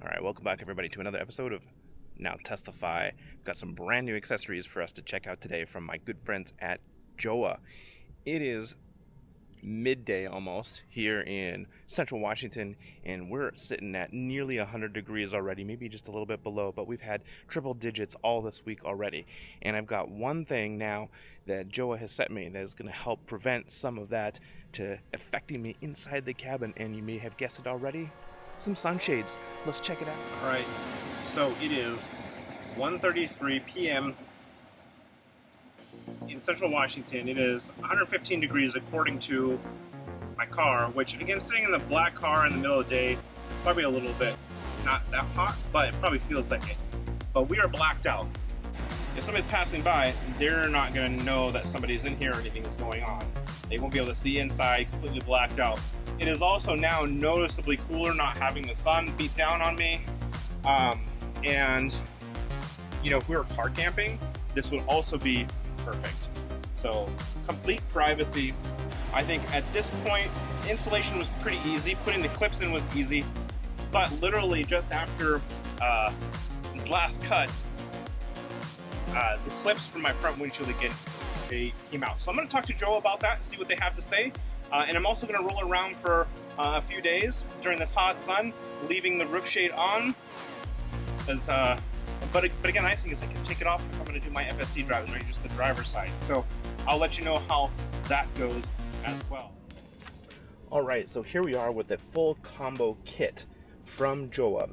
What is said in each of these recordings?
All right, welcome back, everybody, to another episode of Now Testify. We've got some brand new accessories for us to check out today from my good friends at Jowua. It is midday almost here in central Washington, and we're sitting at nearly 100 degrees already, maybe just a little bit below, but we've had triple digits all this week already. And I've got one thing now that Jowua has sent me that is going to help prevent some of that to affecting me inside the cabin, and you may have guessed it already, some sunshades. Let's check it out. All right, so it is 1:33 p.m. in central Washington. It is 115 degrees according to my car, which again, sitting in the black car in the middle of the day, it's probably a little bit not that hot, but it probably feels like it. But we are blacked out. If somebody's passing by, they're not going to know that somebody's in here or anything is going on. They won't be able to see inside, completely blacked out. It is also now noticeably cooler not having the sun beat down on me. And, you know, if we were car camping, this would also be perfect. So, complete privacy. I think at this point, installation was pretty easy. Putting the clips in was easy. But literally just after this last cut, the clips from my front windshield again, they came out. So I'm going to talk to Joe about that, see what they have to say. And I'm also going to roll around for a few days during this hot sun, leaving the roof shade on. But again, the nice thing is I can take it off if I'm going to do my FSD drives, right? Just the driver's side. So I'll let you know how that goes as well. All right, so here we are with the full combo kit from Jowua.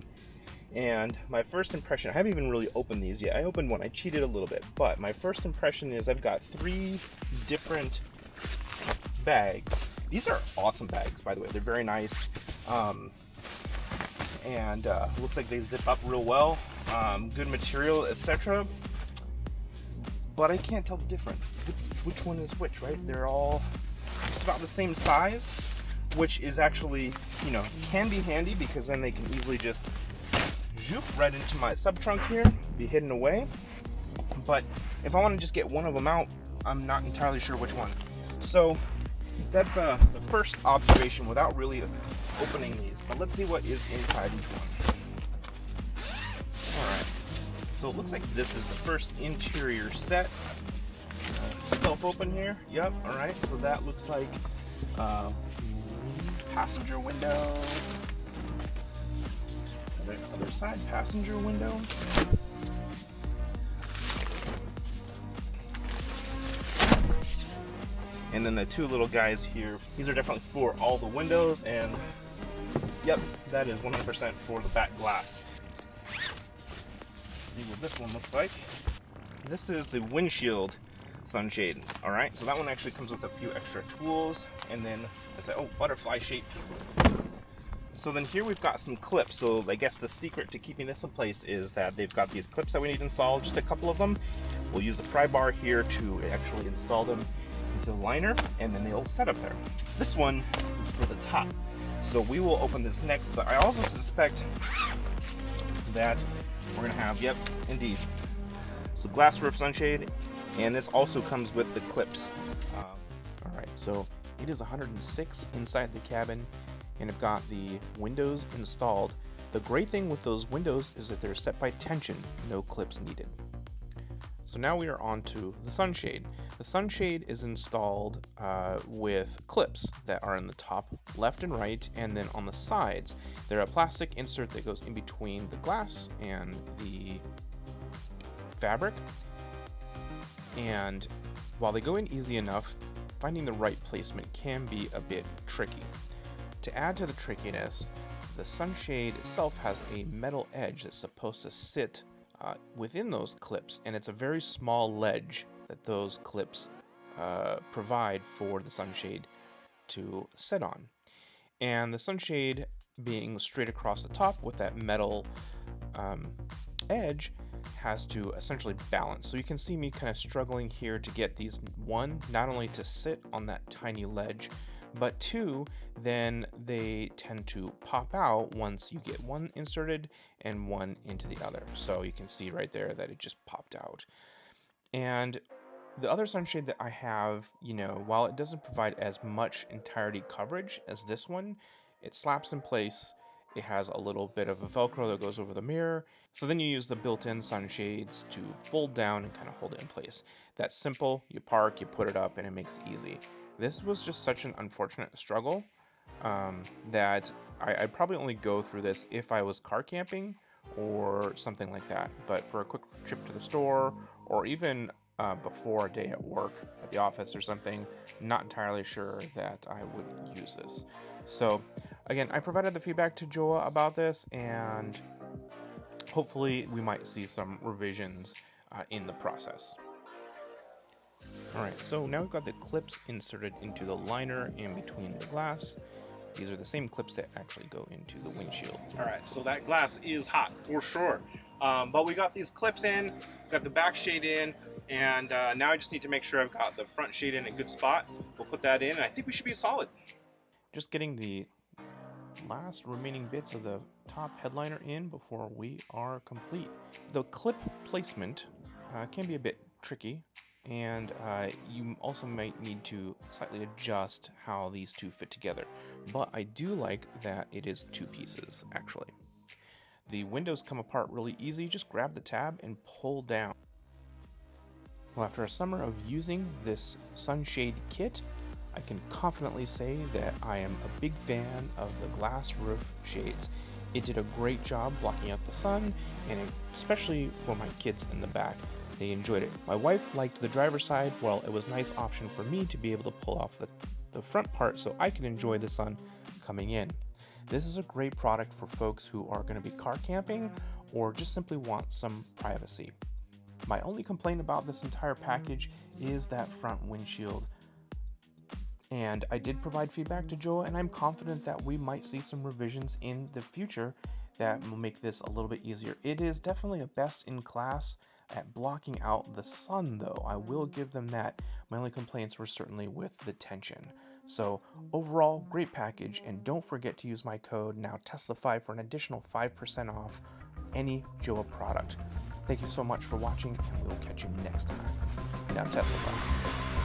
And my first impression, I haven't even really opened these yet. I opened one, I cheated a little bit. But my first impression is I've got 3 different bags. These are awesome bags, by the way. They're very nice. Looks like they zip up real well. Good material, etc. But I can't tell the difference. Which one is which, right? They're all just about the same size, which is actually, you know, can be handy because then they can easily just zoop right into my sub trunk here, be hidden away. But if I want to just get one of them out, I'm not entirely sure which one. So that's the first observation without really opening these. But let's see what is inside each one. Alright, so it looks like this is the first interior set. Self-open here. Yep, alright, so that looks like passenger window. Other side, passenger window. And then the 2 little guys here, these are definitely for all the windows, and yep, that is 100% for the back glass. Let's see what this one looks like. This is the windshield sunshade. Alright, so that one actually comes with a few extra tools, and then I said, oh, butterfly shape. So then here we've got some clips. So I guess the secret to keeping this in place is that they've got these clips that we need to install, just a couple of them. We'll use the pry bar here to actually install them into the liner, and then they'll set up there. This one is for the top. So we will open this next, but I also suspect that we're gonna have, yep, indeed, so glass roof sunshade, and this also comes with the clips. All right, so it is 106 inside the cabin, and I've got the windows installed. The great thing with those windows is that they're set by tension, no clips needed. So now we are on to the sunshade. The sunshade is installed with clips that are in the top left and right, and then on the sides they're a plastic insert that goes in between the glass and the fabric. And while they go in easy enough, finding the right placement can be a bit tricky. To add to the trickiness, the sunshade itself has a metal edge that's supposed to sit within those clips, and it's a very small ledge that those clips provide for the sunshade to sit on. And the sunshade being straight across the top with that metal edge has to essentially balance. So you can see me kind of struggling here to get these, one, not only to sit on that tiny ledge, but 2, then they tend to pop out once you get one inserted and one into the other. So you can see right there that it just popped out. And the other sunshade that I have, you know, while it doesn't provide as much entirety coverage as this one, it slaps in place. It has a little bit of a Velcro that goes over the mirror. So then you use the built-in sunshades to fold down and kind of hold it in place. That's simple. You park, you put it up, and it makes it easy. This was just such an unfortunate struggle that I'd probably only go through this if I was car camping or something like that. But for a quick trip to the store, or even before a day at work at the office or something, not entirely sure that I would use this. So again, I provided the feedback to Jowua about this, and hopefully we might see some revisions in the process. Alright, so now we've got the clips inserted into the liner in between the glass. These are the same clips that actually go into the windshield. Alright, so that glass is hot for sure. But we got these clips in, got the back shade in, and now I just need to make sure I've got the front shade in a good spot. We'll put that in, and I think we should be solid. Just getting the last remaining bits of the top headliner in before we are complete. The clip placement can be a bit tricky, and you also might need to slightly adjust how these two fit together. But I do like that it is two pieces, actually. The windows come apart really easy. Just grab the tab and pull down. Well, after a summer of using this sunshade kit, I can confidently say that I am a big fan of the glass roof shades. It did a great job blocking out the sun, and especially for my kids in the back. They enjoyed it. My wife liked the driver's side, while it was a nice option for me to be able to pull off the front part so I could enjoy the sun coming in. This is a great product for folks who are going to be car camping or just simply want some privacy. My only complaint about this entire package is that front windshield. And I did provide feedback to Jowua, and I'm confident that we might see some revisions in the future that will make this a little bit easier. It is definitely a best in class at blocking out the sun, though. I will give them that. My only complaints were certainly with the tension. So overall, great package, and don't forget to use my code NOWTESLAFY for an additional 5% off any Jowua product. Thank you so much for watching, and we will catch you next time. NOWTESLAFY.